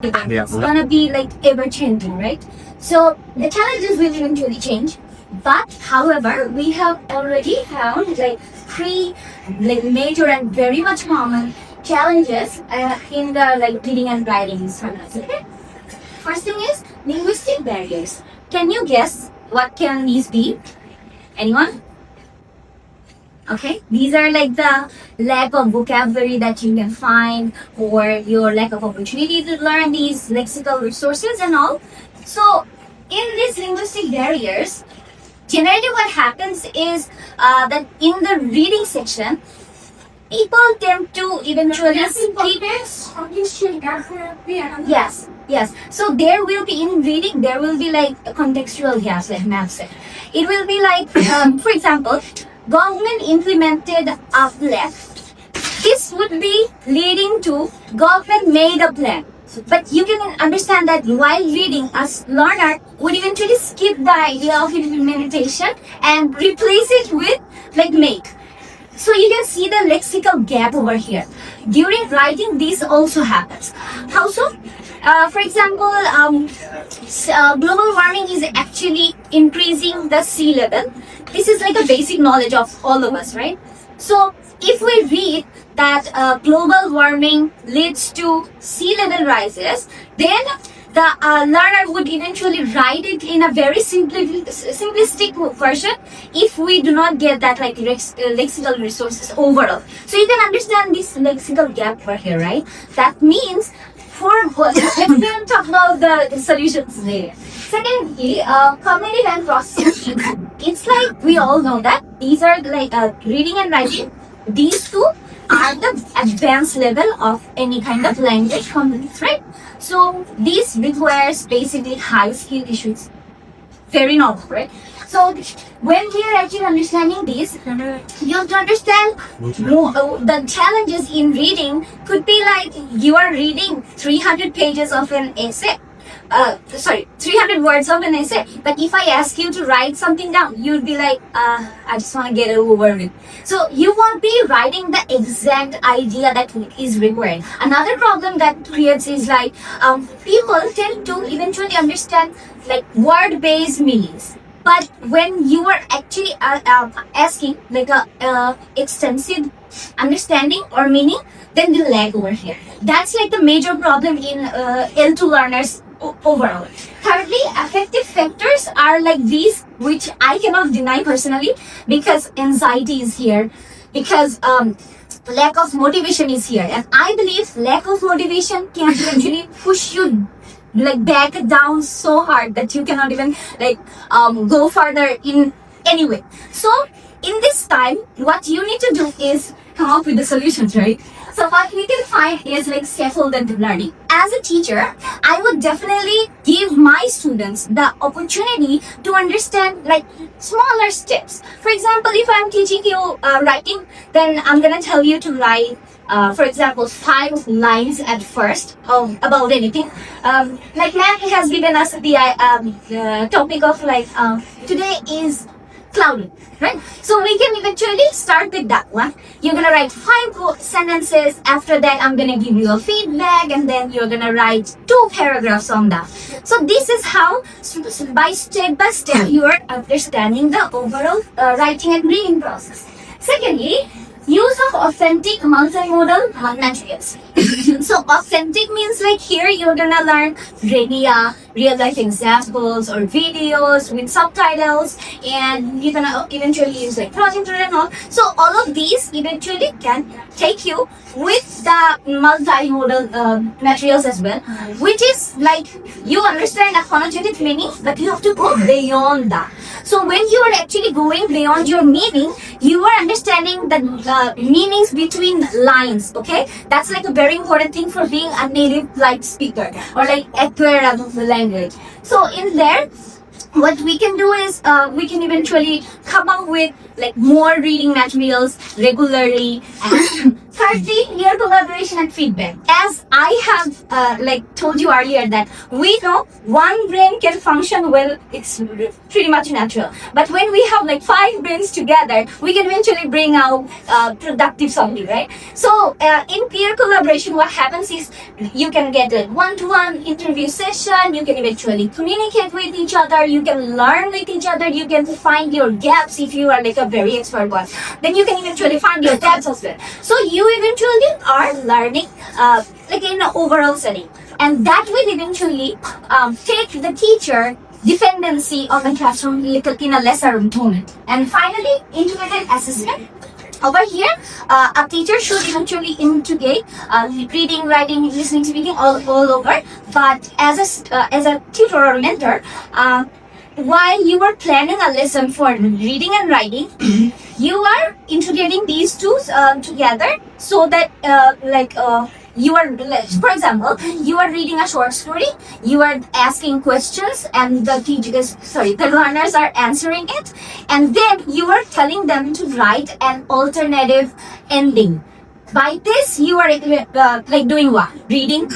It's gonna be like ever changing, right? So the challenges will eventually change. But however, we have already found like three like major and very much common challenges in the like reading and writing standards. Okay. First thing is linguistic barriers. Can you guess what can these be? Anyone? Okay, these are like the lack of vocabulary that you can find, or your lack of opportunity to learn these lexical resources and all. So, in these linguistic barriers, generally what happens is that in the reading section, people tend to eventually skip. Yes. So there will be in reading, there will be like a contextual gaps, like Matt said. It will be like, for example, government implemented a plan. This would be leading to government made a plan. But you can understand that while reading, a learner would eventually skip the idea of implementation and replace it with like make. So you can see the lexical gap over here. During writing, this also happens. How so? For example, global warming is actually increasing the sea level. This is like a basic knowledge of all of us, right? So if we read that global warming leads to sea level rises, then the learner would eventually write it in a very simplistic version if we do not get that like lexical resources overall. So you can understand this lexical gap over here, right? That means let's talk about the solutions later. Secondly, cognitive and processing. It's like we all know that these are like reading and writing. These two are the advanced level of any kind of language competence, right? So this requires basically high skill issues. Very normal, right? So when we are actually understanding this, you have to understand the challenges in reading could be like you are reading 300 pages of an essay. 300 words of an essay. But if I ask you to write something down, you'd be like, I just want to get it over with. So you won't be writing the exact idea that is required. Another problem that creates is like people tend to eventually understand like word-based meanings. But when you are actually asking like a extensive understanding or meaning, then the lag over here. That's like the major problem in L2 learners overall. Thirdly, affective factors are like these, which I cannot deny personally, because anxiety is here, because lack of motivation is here, and I believe lack of motivation can eventually push you like back down so hard that you cannot even like go further in any way. So in this time, what you need to do is come up with the solutions, right? So what we can find is like scaffolded learning. As a teacher, I would definitely give my students the opportunity to understand like smaller steps. For example, if I'm teaching you writing, then I'm gonna tell you to write for example, 5 lines at first about anything. Like Matt has given us the topic of like today is cloudy, right? So we can eventually start with that one. You're gonna write 5 sentences. After that, I'm gonna give you a feedback, and then you're gonna write 2 paragraphs on that. So this is how, by step, you are understanding the overall writing and reading process. Secondly, use of authentic multimodal materials. So authentic means like here you're gonna learn real life examples or videos with subtitles, and you're gonna eventually use like projector and all. So all of these eventually can take you with the multimodal materials as well, which is like you understand a phonetic meaning, but you have to go beyond that. So when you are actually going beyond your meaning, you are understanding the meanings between lines, okay? That's like a very important thing for being a native like speaker or like acquire of the language. So in there, what we can do is we can eventually come up with like more reading materials regularly. And Thirdly, peer collaboration and feedback. As I have told you earlier that we know one brain can function well, it's pretty much natural. But when we have like 5 brains together, we can eventually bring out productive something, right? So in peer collaboration, what happens is you can get a one-to-one interview session, you can eventually communicate with each other, you can learn with each other, you can find your gaps if you are like a very expert one. Then you can eventually find your gaps as well. So you eventually are learning like in an overall setting. And that will eventually take the teacher dependency on the classroom little in a lesser tone. And finally, integrated assessment. Over here, a teacher should eventually integrate reading, writing, listening, speaking all over. But as a tutor or mentor, while you are planning a lesson for reading and writing, you are integrating these two together so that you are, for example, you are reading a short story, you are asking questions and the learners are answering it, and then you are telling them to write an alternative ending. By this, you are doing what? Reading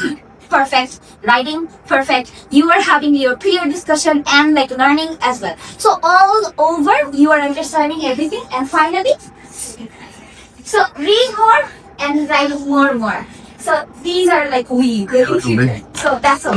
perfect, writing perfect, you are having your peer discussion and like learning as well. So all over, you are understanding everything, and finally, so read more and write more. So these are like we. So that's all.